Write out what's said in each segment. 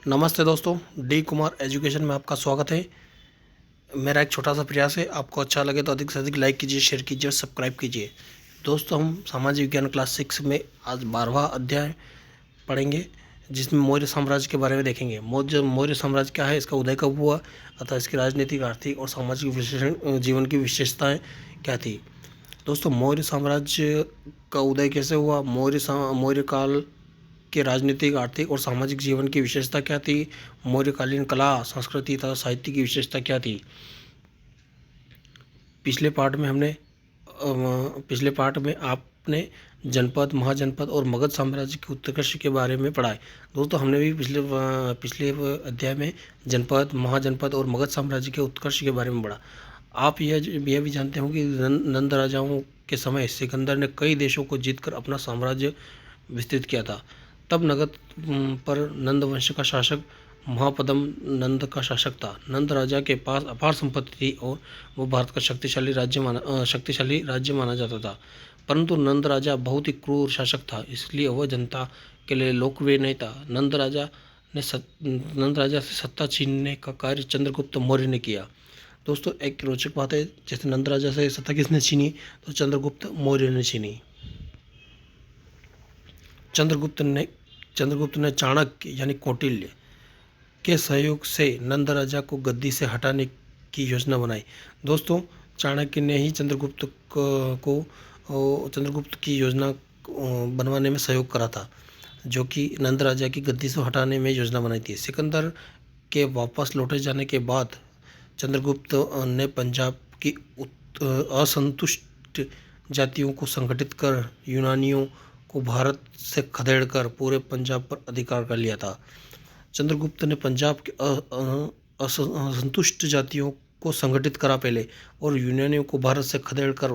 नमस्ते दोस्तों, D Kumar education में आपका स्वागत है। मेरा एक छोटा सा प्रयास है, आपको अच्छा लगे तो अधिक से अधिक लाइक कीजिए, शेयर कीजिए और सब्सक्राइब कीजिए। दोस्तों, हम सामाजिक विज्ञान क्लास 6 में आज 12वां अध्याय पढ़ेंगे, जिसमें मौर्य साम्राज्य के बारे में देखेंगे। मौर्य साम्राज्य क्या है, इसका उदय कब हुआ, अतः इसकी राजनीतिक, आर्थिक और सामाजिक विश्लेषण, जीवन की विशेषताएँ क्या थी। दोस्तों, मौर्य साम्राज्य का उदय कैसे हुआ, मौर्य काल के राजनीतिक, आर्थिक और सामाजिक जीवन की विशेषता क्या थी, मौर्यकालीन कला, संस्कृति तथा साहित्य की विशेषता क्या थी। पिछले पार्ट में आपने जनपद, महाजनपद और मगध साम्राज्य के उत्कर्ष के बारे में पढ़ा है। दोस्तों, हमने भी पिछले अध्याय में जनपद, महाजनपद और मगध साम्राज्य के उत्कर्ष के बारे में पढ़ा। आप यह भी जानते होंगे कि नंद राजाओं के समय सिकंदर ने कई देशों को जीतकर अपना साम्राज्य विस्तृत किया था। तब नगद पर नंद वंश का शासक महापद्म नंद का शासक था। नंद राजा के पास अपार संपत्ति थी और वो भारत का शक्तिशाली राज्य माना जाता था। परंतु नंद राजा बहुत ही क्रूर शासक था, इसलिए वह जनता के लिए लोकप्रिय नहीं था। नंद राजा से सत्ता छीनने का कार्य चंद्रगुप्त मौर्य ने किया। दोस्तों, एक रोचक बात है, जैसे नंद राजा से सत्ता किसने छीनी, तो चंद्रगुप्त मौर्य ने छीनी। चंद्रगुप्त ने चाणक्य यानी कौटिल्य के सहयोग से नंद राजा को गद्दी से हटाने की योजना बनाई। दोस्तों, चाणक्य ने ही चंद्रगुप्त की योजना बनवाने में सहयोग करा था, जो कि नंद राजा की गद्दी से हटाने में योजना बनाई थी। सिकंदर के वापस लौटे जाने के बाद चंद्रगुप्त ने पंजाब की असंतुष्ट जातियों को संगठित कर यूनानियों को भारत से खदेड़कर पूरे पंजाब पर अधिकार कर लिया था। चंद्रगुप्त ने पंजाब के असंतुष्ट जातियों को संगठित करा पहले और यूनानियों को भारत से खदेड़कर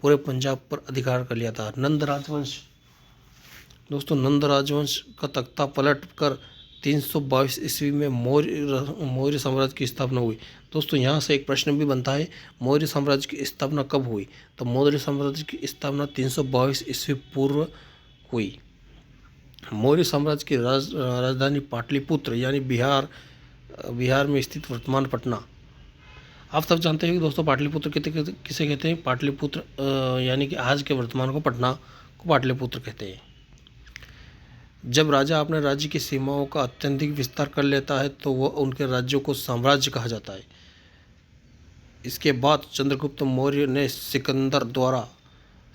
पूरे पंजाब पर अधिकार कर लिया था। नंद राजवंश का तख्ता पलट कर 322 ईस्वी में मौर्य साम्राज्य की स्थापना हुई। दोस्तों, यहाँ से एक प्रश्न भी बनता है, मौर्य साम्राज्य की स्थापना कब हुई, तो मौर्य साम्राज्य की स्थापना 322 ईस्वी पूर्व हुई। मौर्य साम्राज्य की राजधानी पाटलिपुत्र यानी बिहार में स्थित वर्तमान पटना। आप सब जानते हैं कि दोस्तों, पाटलिपुत्र किसे कहते हैं। पाटलिपुत्र यानी कि आज के वर्तमान को पटना को पाटलिपुत्र कहते हैं। जब राजा अपने राज्य की सीमाओं का अत्यधिक विस्तार कर लेता है तो वह उनके राज्यों को साम्राज्य कहा जाता है। इसके बाद चंद्रगुप्त मौर्य ने सिकंदर द्वारा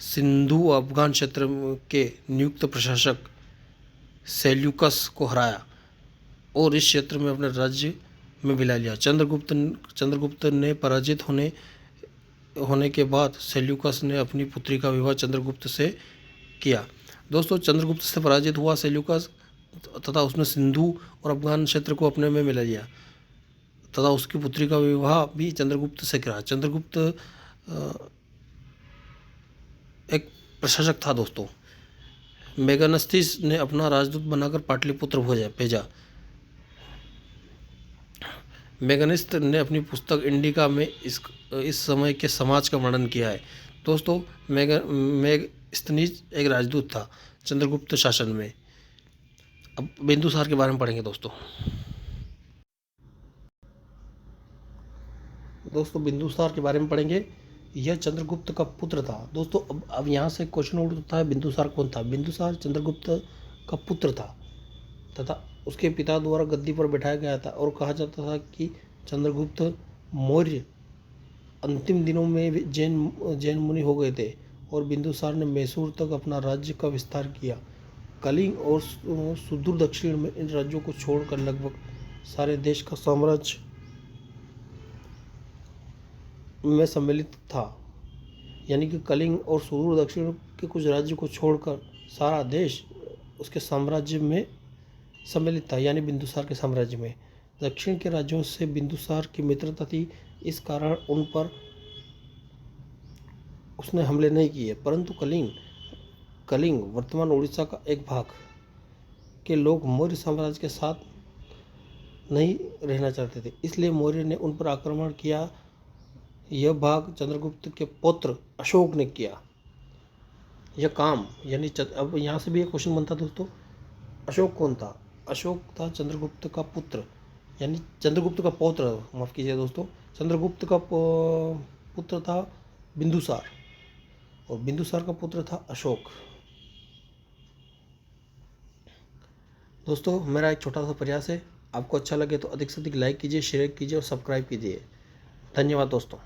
सिंधु अफगान क्षेत्र के नियुक्त प्रशासक सेल्यूकस को हराया और इस क्षेत्र में अपने राज्य में मिला लिया। चंद्रगुप्त ने पराजित होने के बाद सेल्यूकस ने अपनी पुत्री का विवाह चंद्रगुप्त से किया। दोस्तों, चंद्रगुप्त से पराजित हुआ सेल्यूकस तथा उसने सिंधु और अफगान क्षेत्र को अपने में मिला लिया तथा उसकी पुत्री का विवाह भी चंद्रगुप्त से करा। चंद्रगुप्त एक प्रशासक था। दोस्तों, मेगानस्थिस ने अपना राजदूत बनाकर पाटलिपुत्र भेजा। मेगानिस्त ने अपनी पुस्तक इंडिका में इस समय के समाज का वर्णन किया है। दोस्तों, मेगास्थनीज एक राजदूत था चंद्रगुप्त शासन में। अब बिंदुसार के बारे में पढ़ेंगे। दोस्तों, बिंदुसार के बारे में पढ़ेंगे। यह चंद्रगुप्त का पुत्र था। दोस्तों, अब यहाँ से क्वेश्चन उठता है, बिंदुसार कौन था। बिंदुसार चंद्रगुप्त का पुत्र था तथा उसके पिता द्वारा गद्दी पर बैठाया गया था और कहा जाता था कि चंद्रगुप्त मौर्य अंतिम दिनों में जैन मुनि हो गए थे और बिंदुसार ने मैसूर तक अपना राज्य का विस्तार किया। कलिंग और सुदूर दक्षिण में इन राज्यों को छोड़कर लगभग सारे देश का साम्राज्य में सम्मिलित था। यानी कि कलिंग और सुदूर दक्षिण के कुछ राज्यों को छोड़कर सारा देश उसके साम्राज्य में सम्मिलित था, यानी बिंदुसार के साम्राज्य में। दक्षिण के राज्यों से बिंदुसार की मित्रता थी, इस कारण उन पर उसने हमले नहीं किए। परंतु कलिंग वर्तमान उड़ीसा का एक भाग के लोग मौर्य साम्राज्य के साथ नहीं रहना चाहते थे, इसलिए मौर्य ने उन पर आक्रमण किया। यह भाग चंद्रगुप्त के पुत्र अशोक ने किया यह काम। यानी अब यहाँ से भी एक क्वेश्चन बनता दोस्तों, अशोक कौन था। अशोक था चंद्रगुप्त का पुत्र, यानी चंद्रगुप्त का पौत्र, माफ़ कीजिए दोस्तों, चंद्रगुप्त का पुत्र था बिंदुसार, और बिंदुसार का पुत्र था अशोक। दोस्तों मेरा एक छोटा सा प्रयास है, आपको अच्छा लगे तो अधिक से अधिक लाइक कीजिए, शेयर कीजिए और सब्सक्राइब कीजिए। धन्यवाद दोस्तों।